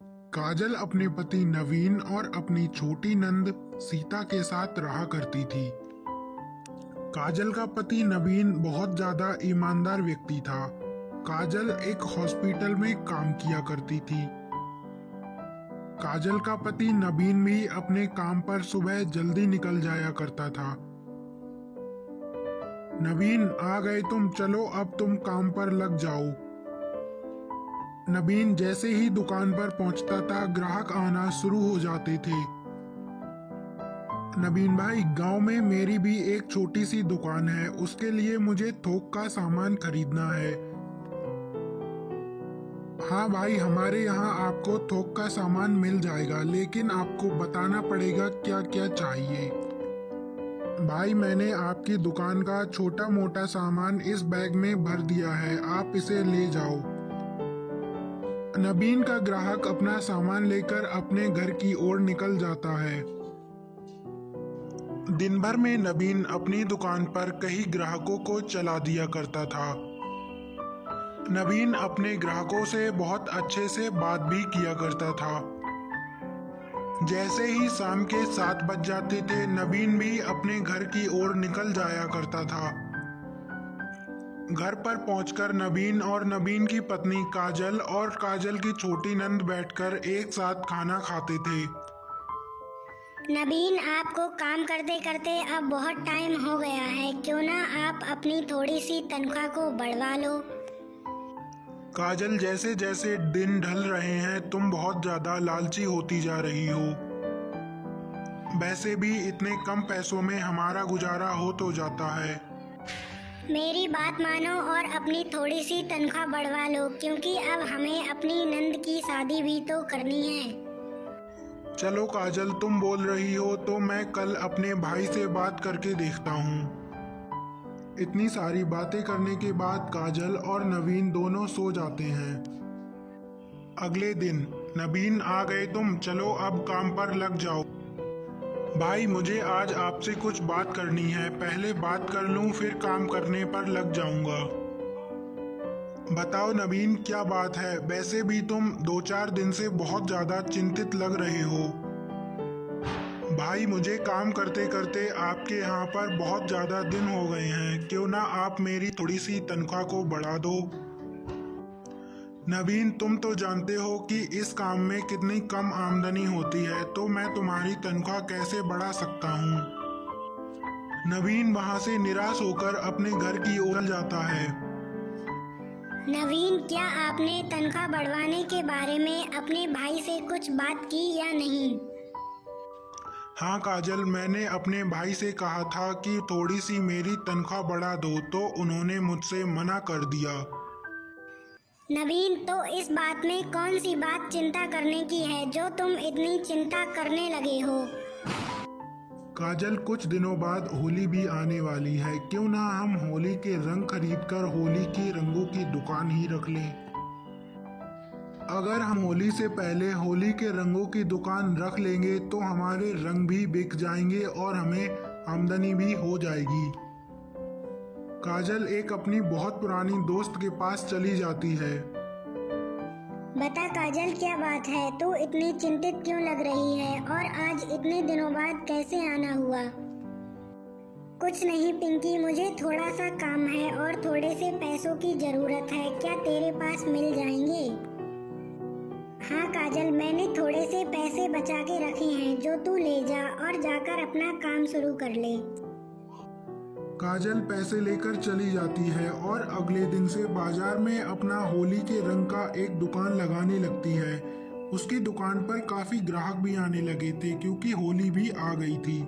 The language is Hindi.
काजल अपने पति नवीन और अपनी छोटी नंद सीता के साथ रहा करती थी। काजल का पति नवीन बहुत ज्यादा ईमानदार व्यक्ति था। काजल एक हॉस्पिटल में काम किया करती थी। काजल का पति नवीन भी अपने काम पर सुबह जल्दी निकल जाया करता था। नवीन, आ गए तुम, चलो अब तुम काम पर लग जाओ। नवीन जैसे ही दुकान पर पहुंचता था, ग्राहक आना शुरू हो जाते थे। नवीन भाई, गांव में मेरी भी एक छोटी सी दुकान है, उसके लिए मुझे थोक का सामान खरीदना है। हाँ भाई, हमारे यहाँ आपको थोक का सामान मिल जाएगा, लेकिन आपको बताना पड़ेगा क्या क्या चाहिए। भाई, मैंने आपकी दुकान का छोटा मोटा सामान इस बैग में भर दिया है, आप इसे ले जाओ। नवीन का ग्राहक अपना सामान लेकर अपने घर की ओर निकल जाता है। दिन भर में नवीन अपनी दुकान पर कई ग्राहकों को चला दिया करता था। नवीन अपने ग्राहकों से बहुत अच्छे से बात भी किया करता था। जैसे ही शाम के 7 बज जाते थे, नवीन भी अपने घर की ओर निकल जाया करता था। घर पर पहुंचकर नवीन और नवीन की पत्नी काजल और काजल की छोटी नंद बैठकर एक साथ खाना खाते थे। नवीन, आपको काम करते करते अब बहुत टाइम हो गया है, क्यों ना आप अपनी थोड़ी सी तनख्वाह को बढ़वा लो। काजल, जैसे जैसे दिन ढल रहे हैं तुम बहुत ज्यादा लालची होती जा रही हो। वैसे भी इतने कम पैसों में हमारा गुजारा हो तो जाता है। मेरी बात मानो और अपनी थोड़ी सी तनख्वाह बढ़वा लो, क्योंकि अब हमें अपनी नंद की शादी भी तो करनी है। चलो काजल, तुम बोल रही हो तो मैं कल अपने भाई से बात करके देखता हूँ। इतनी सारी बातें करने के बाद काजल और नवीन दोनों सो जाते हैं। अगले दिन, नवीन, आ गए तुम, चलो अब काम पर लग जाओ। भाई, मुझे आज आपसे कुछ बात करनी है, पहले बात कर लूं फिर काम करने पर लग जाऊंगा। बताओ नवीन, क्या बात है? वैसे भी तुम 2-4 दिन से बहुत ज्यादा चिंतित लग रहे हो। भाई, मुझे काम करते करते आपके यहाँ पर बहुत ज्यादा दिन हो गए हैं, क्यों ना आप मेरी थोड़ी सी तनख्वाह को बढ़ा दो। नवीन, तुम तो जानते हो कि इस काम में कितनी कम आमदनी होती है, तो मैं तुम्हारी तनख्वाह कैसे बढ़ा सकता हूँ। नवीन वहाँ से निराश होकर अपने घर की ओर जाता है। नवीन, क्या आपने तनख्वाह बढ़वाने के बारे में अपने भाई से कुछ बात की या नहीं? हाँ काजल, मैंने अपने भाई से कहा था कि थोड़ी सी मेरी तनख्वाह बढ़ा दो, तो उन्होंने मुझसे मना कर दिया। नवीन, तो इस बात में कौन सी बात चिंता करने की है जो तुम इतनी चिंता करने लगे हो? काजल, कुछ दिनों बाद होली भी आने वाली है, क्यों ना हम होली के रंग खरीदकर होली की रंगों की दुकान ही रख लें। अगर हम होली से पहले होली के रंगों की दुकान रख लेंगे तो हमारे रंग भी बिक जाएंगे और हमें आमदनी भी हो जाएगी। काजल एक अपनी बहुत पुरानी दोस्त के पास चली जाती है। बता काजल, क्या बात है? तू इतनी चिंतित क्यों लग रही है और आज इतने दिनों बाद कैसे आना हुआ? कुछ नहीं पिंकी, मुझे थोड़ा सा काम है और थोड़े से पैसों की जरूरत है, क्या तेरे पास मिल जाएंगे? हाँ काजल, मैंने थोड़े से पैसे बचा के रखे हैं, जो तू ले जा और जाकर अपना काम शुरू कर ले। काजल पैसे लेकर चली जाती है और अगले दिन से बाजार में अपना होली के रंग का एक दुकान लगाने लगती है। उसकी दुकान पर काफी ग्राहक भी आने लगे थे, क्योंकि होली भी आ गई थी।